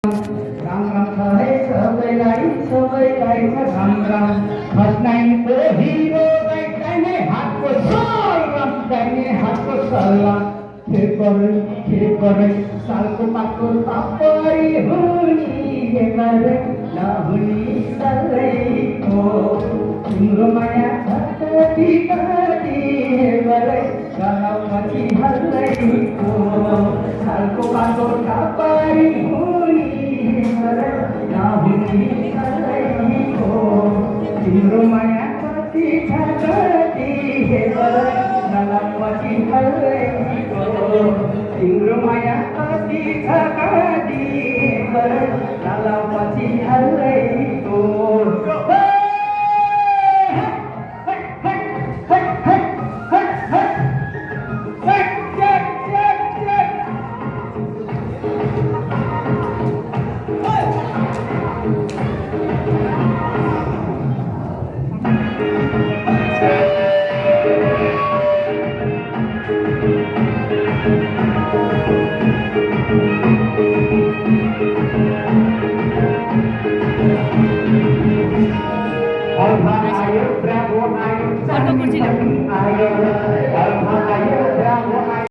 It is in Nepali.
राम राम है सबैलाई सबैलाई छ राम राम फर्स्ट नाइनको हिरो राइट दाहिने हातको सलाम दाहिने हातको सलाम खेपरै सालको पातको तापरी हुनी हेमरे नहुनी सलैको तिम्रो माया कति कति हेमरे गलाउपछि हल्लैको सालको पातको तापरी हुनी हेमरे नहुनी सलैको तिम्रो माया कति कति हेमरे गलाउपछि हल्लैको तिम्रो माया कति कति हेमरे गलाउपछि हल्लैको